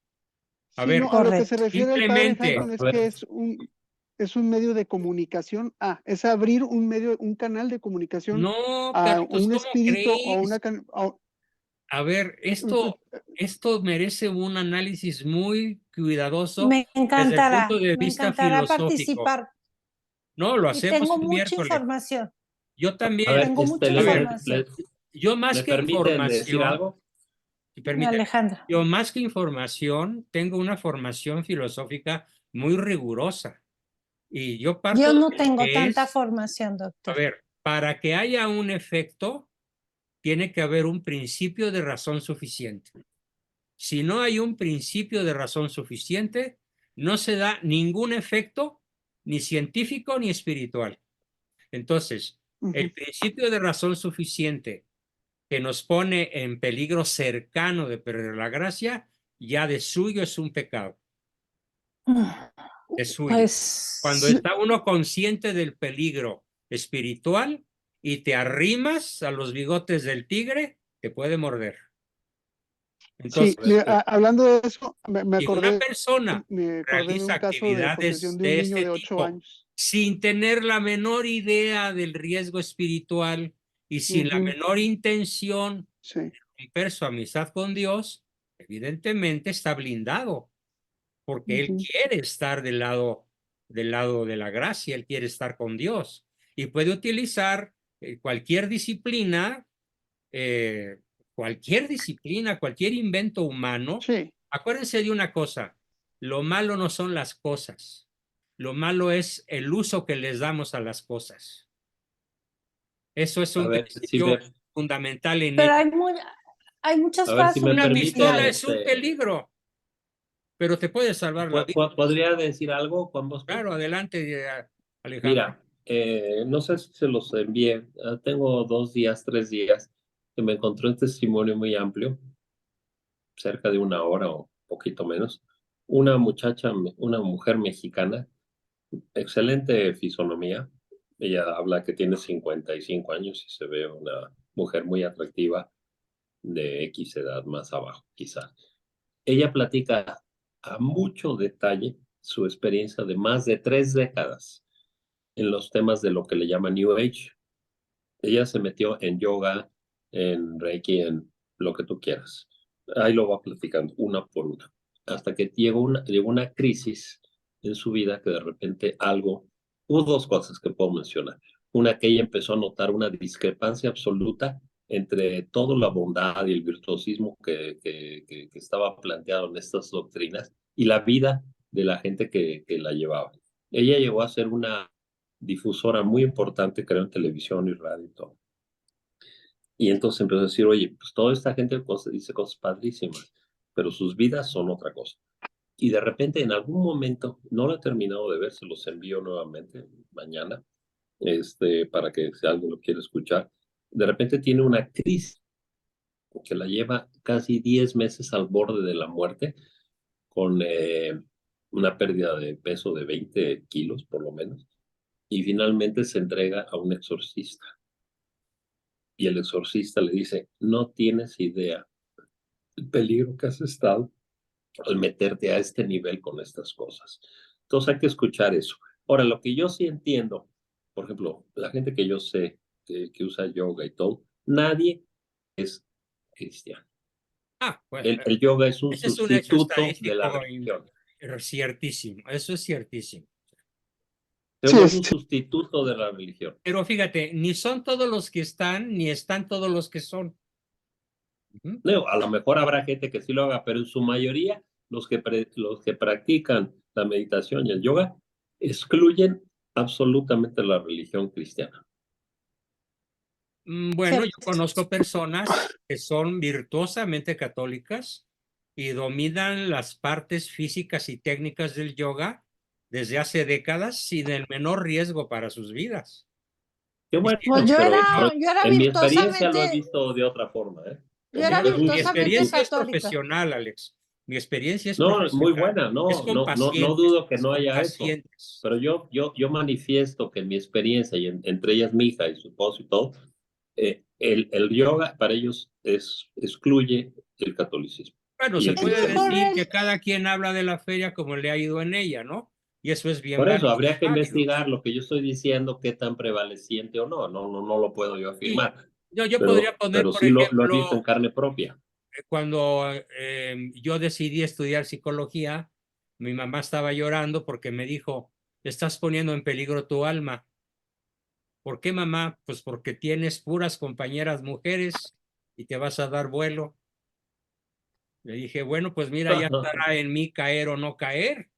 Speaker 1: A
Speaker 4: Sí,
Speaker 1: ver,
Speaker 4: no, a lo que se
Speaker 2: Correcto.
Speaker 4: refiere el padre
Speaker 1: simplemente,
Speaker 4: Jackson
Speaker 3: A
Speaker 4: es
Speaker 3: ver,
Speaker 4: que es un medio de comunicación. Es abrir un canal de comunicación
Speaker 1: no,
Speaker 4: a
Speaker 1: Carlitos,
Speaker 4: un
Speaker 1: ¿cómo
Speaker 4: espíritu o
Speaker 1: crees? A ver, esto merece un análisis muy cuidadoso desde el punto de
Speaker 2: Me
Speaker 1: vista
Speaker 2: encantará
Speaker 1: filosófico.
Speaker 2: participar
Speaker 1: No, lo
Speaker 2: y
Speaker 1: hacemos
Speaker 2: tengo
Speaker 1: el
Speaker 2: mucha
Speaker 1: miércoles.
Speaker 2: información.
Speaker 1: Yo
Speaker 3: a ver,
Speaker 1: también.
Speaker 2: Tengo mucha
Speaker 1: A
Speaker 3: les,
Speaker 1: ver,
Speaker 2: información.
Speaker 3: les,
Speaker 1: yo más
Speaker 3: ¿me
Speaker 1: que
Speaker 3: permiten decir
Speaker 1: información,
Speaker 3: algo?
Speaker 1: y permíteme,
Speaker 2: Alejandra.
Speaker 1: yo más que información, tengo una formación filosófica muy rigurosa. Y yo parto
Speaker 2: Yo
Speaker 1: de
Speaker 2: no
Speaker 1: lo
Speaker 2: tengo
Speaker 1: que
Speaker 2: tanta
Speaker 1: es,
Speaker 2: formación,
Speaker 1: a
Speaker 2: doctor.
Speaker 1: ver, para que haya un efecto, tiene que haber un principio de razón suficiente. Si no hay un principio de razón suficiente, no se da ningún efecto, ni científico ni espiritual. Entonces, el principio de razón suficiente que nos pone en peligro cercano de perder la gracia, ya de suyo es un pecado. Es suyo. Cuando
Speaker 2: Pues
Speaker 1: está uno consciente del peligro espiritual y te arrimas a los bigotes del tigre, te puede morder.
Speaker 4: Sí,
Speaker 1: Entonces,
Speaker 4: hablando de eso,
Speaker 1: si una persona
Speaker 4: me acordé de
Speaker 1: realiza
Speaker 4: un caso de posesión
Speaker 1: actividades
Speaker 4: de un
Speaker 1: de
Speaker 4: niño
Speaker 1: este
Speaker 4: de 8
Speaker 1: tipo
Speaker 4: años.
Speaker 1: sin tener la menor idea del riesgo espiritual y sin la
Speaker 4: Ujú,
Speaker 1: menor intención
Speaker 4: sí,
Speaker 1: de romper su amistad con Dios, evidentemente está blindado, porque él
Speaker 4: ujú.
Speaker 1: quiere estar del lado de la gracia, él quiere estar con Dios y puede utilizar cualquier disciplina, eh, cualquier invento humano.
Speaker 4: Sí,
Speaker 1: Acuérdense de una cosa, lo malo no son las cosas, lo malo es el uso que les damos a las cosas. Eso es
Speaker 3: A
Speaker 1: un
Speaker 3: ver,
Speaker 1: principio fundamental en
Speaker 2: pero
Speaker 1: ética.
Speaker 2: hay muchas
Speaker 3: a ver
Speaker 2: cosas
Speaker 3: si me
Speaker 1: Una
Speaker 3: permiten,
Speaker 1: pistola
Speaker 2: superficiales.
Speaker 1: es un peligro, pero te puede salvar la vida.
Speaker 3: ¿podría decir algo, Juan Bosco?
Speaker 1: Claro, adelante, Alejandro.
Speaker 3: Mira, no sé si se los envié. Tengo 2 días, 3 días, que me encontré un testimonio muy amplio, cerca de 1 hora o poquito menos. Una muchacha, una mujer mexicana, excelente fisonomía. Ella habla que tiene 55 años y se ve una mujer muy atractiva de X edad más abajo, quizá. Ella platica a mucho detalle su experiencia de más de 3 décadas en los temas de lo que le llama New Age. Ella se metió en yoga, en Reiki, en lo que tú quieras. Ahí lo va platicando una por una. Hasta que llegó una crisis en su vida que de repente hubo 2 cosas que puedo mencionar. Una, que ella empezó a notar una discrepancia absoluta entre toda la bondad y el virtuosismo que estaba planteado en estas doctrinas y la vida de la gente que la llevaba. Ella llegó a ser una difusora muy importante, creo, en televisión y radio y todo. Y entonces empezó a decir, oye, pues toda esta gente dice cosas padrísimas, pero sus vidas son otra cosa. Y de repente, en algún momento, no lo he terminado de ver, se los envío nuevamente mañana, para que si alguien lo quiere escuchar. De repente tiene una crisis que la lleva casi 10 meses al borde de la muerte, con una pérdida de peso de 20 kilos por lo menos, y finalmente se entrega a un exorcista. Y el exorcista le dice, no tienes idea el peligro que has estado al meterte a este nivel con estas cosas. Entonces hay que escuchar eso. Ahora, lo que yo sí entiendo, por ejemplo, la gente que yo sé que usa yoga y todo, nadie es cristiano.
Speaker 1: Bueno,
Speaker 3: El yoga es un
Speaker 1: ese es un hecho
Speaker 3: sustituto de la
Speaker 1: estadístico
Speaker 3: religión.
Speaker 1: ciertísimo, eso es ciertísimo.
Speaker 3: Pero
Speaker 4: Sí,
Speaker 3: no es
Speaker 4: es,
Speaker 3: un sustituto de la religión.
Speaker 1: Pero fíjate, ni son todos los que están, ni están todos los que son.
Speaker 3: No, a lo mejor habrá gente que sí lo haga, pero en su mayoría los que practican la meditación y el yoga excluyen absolutamente la religión cristiana.
Speaker 1: Bueno, yo
Speaker 2: Cierto.
Speaker 1: conozco personas que son virtuosamente católicas y dominan las partes físicas y técnicas del yoga desde hace décadas sin el menor riesgo para sus vidas.
Speaker 3: Qué
Speaker 1: Y
Speaker 3: bueno,
Speaker 1: sin
Speaker 2: Pues
Speaker 1: mucho
Speaker 3: pero
Speaker 1: rigor.
Speaker 2: yo era
Speaker 3: en mi experiencia lo he
Speaker 2: virtuosamente,
Speaker 3: visto de otra forma, ¿eh?
Speaker 2: yo era
Speaker 3: Es un
Speaker 1: Mi
Speaker 2: virtuosamente
Speaker 3: sustituto.
Speaker 1: experiencia es
Speaker 2: católica.
Speaker 1: profesional, Alex. Mi experiencia es
Speaker 3: No, muy
Speaker 1: profesional.
Speaker 3: buena,
Speaker 1: Es
Speaker 3: no,
Speaker 1: con
Speaker 3: no
Speaker 1: pacientes,
Speaker 3: dudo que
Speaker 1: es
Speaker 3: no
Speaker 1: con
Speaker 3: haya eso.
Speaker 1: pacientes.
Speaker 3: Pero yo manifiesto que en mi experiencia, y entre ellas mi hija y su esposo y todo, el yoga para ellos excluye el catolicismo.
Speaker 1: Bueno,
Speaker 3: Y
Speaker 1: se
Speaker 3: el
Speaker 2: Es
Speaker 1: puede
Speaker 2: mejor
Speaker 3: cristianismo.
Speaker 1: decir
Speaker 2: el,
Speaker 1: que cada quien habla de la feria como le ha ido en ella, ¿no? Y eso es bien
Speaker 3: Por eso
Speaker 1: válido.
Speaker 3: habría que investigar lo que yo estoy diciendo, qué tan prevaleciente o no. No lo puedo yo
Speaker 1: Y
Speaker 3: afirmar.
Speaker 1: yo podría
Speaker 3: Pero,
Speaker 1: poner,
Speaker 3: pero
Speaker 1: por
Speaker 3: sí lo he visto en
Speaker 1: ejemplo,
Speaker 3: carne propia.
Speaker 1: cuando yo decidí estudiar psicología, mi mamá estaba llorando porque me dijo, estás poniendo en peligro tu alma. ¿Por qué, mamá? Pues porque tienes puras compañeras mujeres y te vas a dar vuelo. Le dije, bueno, pues mira, ya estará en mí caer o no caer.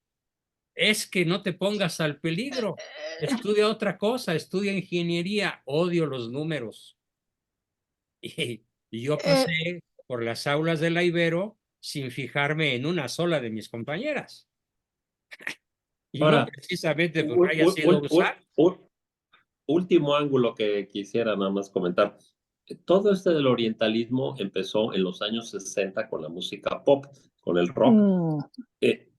Speaker 1: Es que no te pongas al peligro. Estudia otra cosa, estudia ingeniería. Odio los números. Y yo
Speaker 2: eh,
Speaker 1: pasé por las aulas de la Ibero sin fijarme en una sola de mis compañeras. Y no
Speaker 3: Ahora,
Speaker 1: precisamente porque haya sido usar.
Speaker 3: último ángulo que quisiera nada más comentar. Todo este del orientalismo empezó en los años 60 con la música pop, con el rock.
Speaker 2: mm,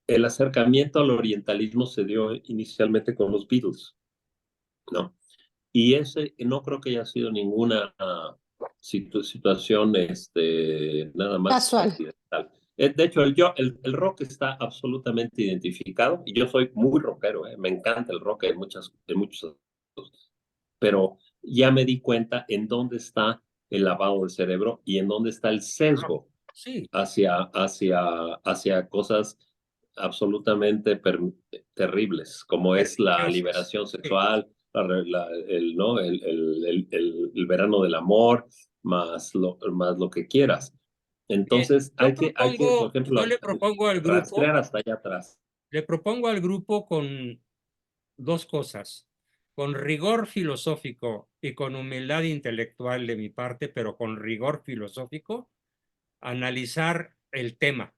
Speaker 3: El acercamiento al orientalismo se dio inicialmente con los Beatles, ¿no? Y ese no creo que haya sido ninguna situación nada más
Speaker 2: casual.
Speaker 3: accidental. De hecho, el rock está absolutamente identificado y yo soy muy rockero, me encanta el rock en muchos, pero ya me di cuenta en dónde está el lavado del cerebro y en dónde está el sesgo
Speaker 1: Sí,
Speaker 3: hacia cosas absolutamente terribles, como es la
Speaker 1: religiosas.
Speaker 3: liberación
Speaker 1: Sí.
Speaker 3: sexual, ¿no? El verano del amor, más lo que quieras.
Speaker 1: Bien,
Speaker 3: Entonces, por
Speaker 1: yo
Speaker 3: ejemplo,
Speaker 1: le propongo al grupo,
Speaker 3: rastrear hasta allá atrás.
Speaker 1: con dos cosas, con rigor filosófico y con humildad intelectual de mi parte, pero con rigor filosófico, analizar el tema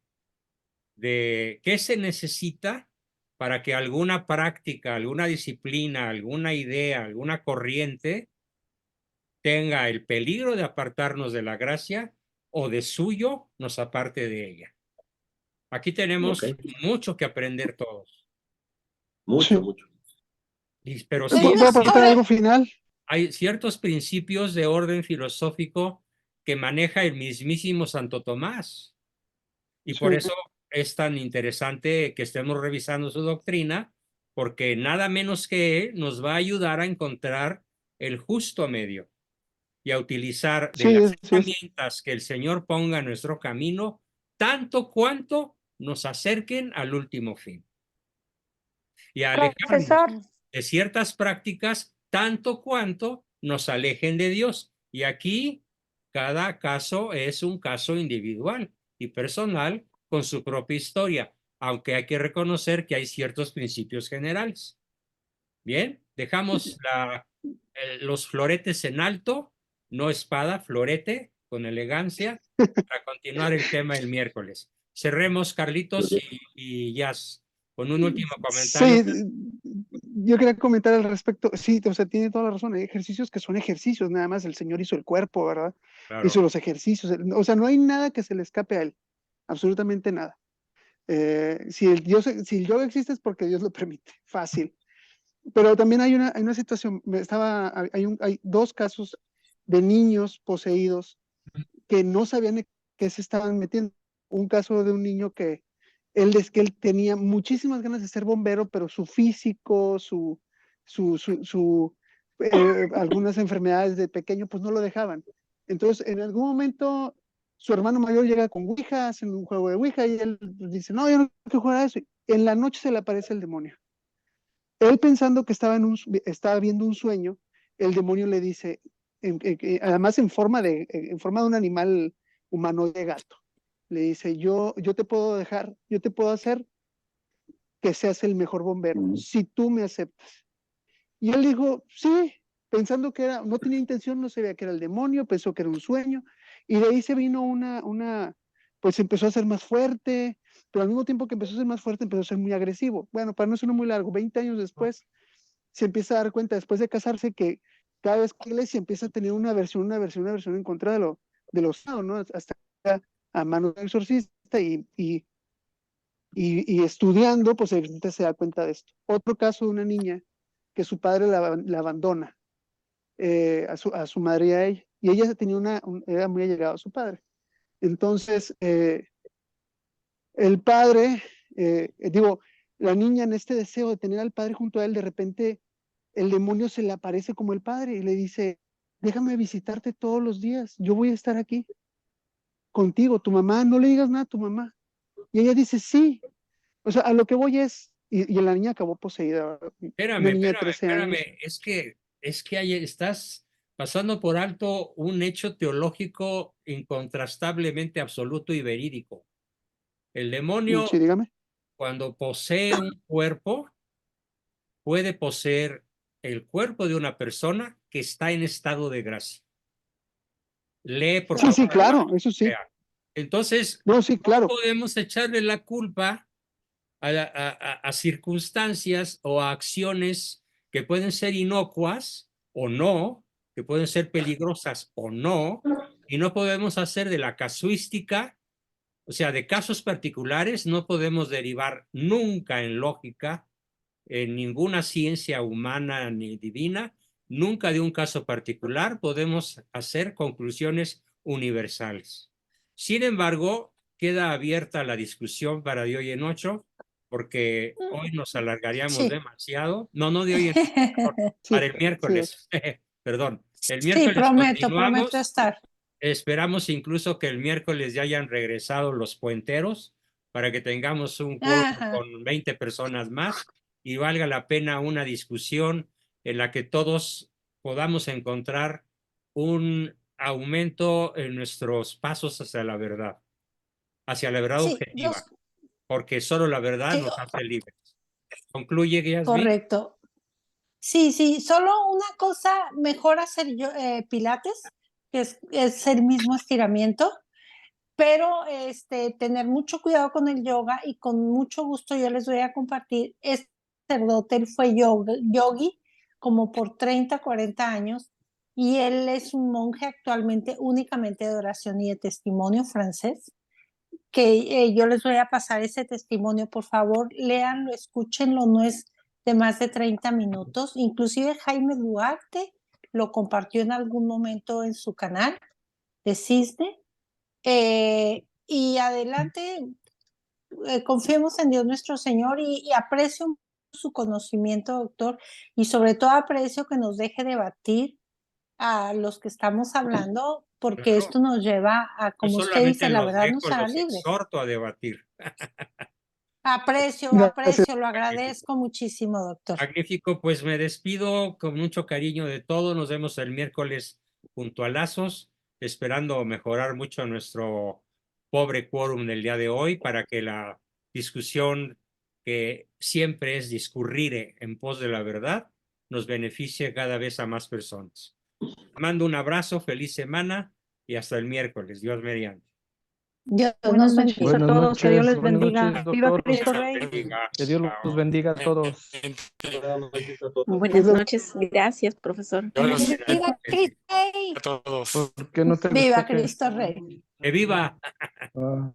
Speaker 1: de qué se necesita para que alguna práctica, alguna disciplina, alguna idea, alguna corriente tenga el peligro de apartarnos de la gracia o de suyo nos aparte de ella. Aquí
Speaker 3: ¿Ok?
Speaker 1: tenemos mucho que aprender todos,
Speaker 3: Mucho,
Speaker 4: sí.
Speaker 3: mucho.
Speaker 1: pero
Speaker 2: Es
Speaker 1: sí
Speaker 4: Voy a aportar
Speaker 2: mejor,
Speaker 4: algo final.
Speaker 1: hay ciertos principios de orden filosófico que maneja el mismísimo Santo Tomás. Y por
Speaker 4: Sí,
Speaker 1: eso es tan interesante que estemos revisando su doctrina, porque nada menos que él nos va a ayudar a encontrar el justo medio y a utilizar de
Speaker 4: sí,
Speaker 1: las
Speaker 4: sí es.
Speaker 1: herramientas que el Señor ponga en nuestro camino, tanto cuanto nos acerquen al último fin. Y a alejarnos
Speaker 5: Profesor,
Speaker 1: de ciertas prácticas, tanto cuanto nos alejen de Dios. Y aquí cada caso es un caso individual y personal con su propia historia, aunque hay que reconocer que hay ciertos principios generales. Bien, dejamos los floretes en alto, no espada, florete, con elegancia, para continuar el tema el miércoles. Cerremos, Carlitos y Jazz, con un último comentario.
Speaker 4: Sí, yo quería comentar al respecto. Sí, o sea, tiene toda la razón. Hay ejercicios que son ejercicios, nada más. El Señor hizo el cuerpo, ¿verdad?
Speaker 1: Claro.
Speaker 4: Hizo los ejercicios. O sea, no hay nada que se le escape a él. Absolutamente nada. Si el yoga existe es porque Dios lo permite, fácil. Pero también hay una situación, hay 2 casos de niños poseídos que no sabían qué se estaban metiendo. Un caso de un niño que él tenía muchísimas ganas de ser bombero, pero su físico, algunas enfermedades de pequeño, pues no lo dejaban. Entonces, en algún momento, su hermano mayor llega con Ouija, hacen un juego de Ouija, y él dice, no, yo no quiero jugar a eso. En la noche se le aparece el demonio. Él pensando que estaba viendo un sueño, el demonio le dice, además en forma de un animal humano de gato, le dice, yo te puedo hacer que seas el mejor bombero, si tú me aceptas. Y él dijo, sí, pensando que no tenía intención, no sabía que era el demonio, pensó que era un sueño, y de ahí se vino pues empezó a ser más fuerte, pero al mismo tiempo que empezó a ser más fuerte, empezó a ser muy agresivo. Bueno, para no ser muy largo, 20 años después, se empieza a dar cuenta, después de casarse, que cada vez que la iglesia empieza a tener una versión en contra de los ¿no? Hasta a manos del exorcista y estudiando, pues evidentemente se da cuenta de esto. Otro caso de una niña que su padre la abandona a su madre y a ella, y ella era muy allegada a su padre. Entonces, el padre, la niña en este deseo de tener al padre junto a él, de repente el demonio se le aparece como el padre y le dice, déjame visitarte todos los días, yo voy a estar aquí contigo, tu mamá, no le digas nada a tu mamá. Y ella dice, sí. O sea, a lo que voy y la niña acabó poseída. Una niña de 13 años.
Speaker 1: Es que ahí estás pasando por alto un hecho teológico incontrastablemente absoluto y verídico. El demonio,
Speaker 4: Sí, dígame.
Speaker 1: cuando posee un cuerpo, puede poseer el cuerpo de una persona que está en estado de gracia. Lee, por favor.
Speaker 4: Sí, claro, eso sí.
Speaker 1: Entonces,
Speaker 4: no, sí, claro.
Speaker 1: No podemos echarle la culpa a circunstancias o a acciones que pueden ser inocuas o no, que pueden ser peligrosas o no, y no podemos hacer de la casuística, o sea, de casos particulares, no podemos derivar nunca en lógica, en ninguna ciencia humana ni divina, nunca de un caso particular podemos hacer conclusiones universales. Sin embargo, queda abierta la discusión para de hoy en 8, porque hoy nos alargaríamos demasiado. No de hoy en 8, para el miércoles. Perdón. El miércoles
Speaker 2: prometo estar.
Speaker 1: Esperamos incluso que el miércoles ya hayan regresado los puenteros para que tengamos un quórum con 20 personas más y valga la pena una discusión en la que todos podamos encontrar un aumento en nuestros pasos hacia la verdad objetiva, porque solo la verdad nos hace libres. ¿Concluye, Yasmín?
Speaker 2: Correcto. Sí, solo una cosa, mejor hacer pilates, que es el mismo estiramiento, pero tener mucho cuidado con el yoga, y con mucho gusto yo les voy a compartir. Este sacerdote, él fue yogi como por 30, 40 años, y él es un monje actualmente únicamente de oración y de testimonio francés, que yo les voy a pasar ese testimonio. Por favor, léanlo, escúchenlo, no es de más de 30 minutos. Inclusive Jaime Duarte lo compartió en algún momento en su canal de Cisne. Y adelante, confiemos en Dios nuestro Señor, y aprecio su conocimiento, doctor, y sobre todo aprecio que nos deje debatir a los que estamos hablando, porque
Speaker 1: Claro.
Speaker 2: esto nos lleva a, como usted dice, la verdad nos hará libres.
Speaker 1: Exhorto a debatir.
Speaker 2: Aprecio, lo agradezco muchísimo, doctor.
Speaker 1: Magnífico, pues me despido con mucho cariño de todo. Nos vemos el miércoles junto a Lazos, esperando mejorar mucho nuestro pobre quórum del día de hoy para que la discusión, que siempre es discurrir en pos de la verdad, nos beneficie cada vez a más personas. Mando un abrazo, feliz semana y hasta el miércoles. Dios mediante.
Speaker 2: Dios
Speaker 6: Buenas
Speaker 2: nos
Speaker 6: noches
Speaker 2: bendiga.
Speaker 6: a todos, que Dios les
Speaker 7: buenas
Speaker 6: bendiga.
Speaker 7: noches,
Speaker 6: Viva
Speaker 7: doctor.
Speaker 6: Cristo Rey.
Speaker 7: Que Dios los bendiga a todos.
Speaker 8: Buenas noches, gracias, profesor.
Speaker 2: Viva Cristo Rey.
Speaker 7: ¿Por qué no te
Speaker 2: Viva
Speaker 7: despejes?
Speaker 2: Cristo Rey.
Speaker 1: ¡Que viva!
Speaker 7: Ah.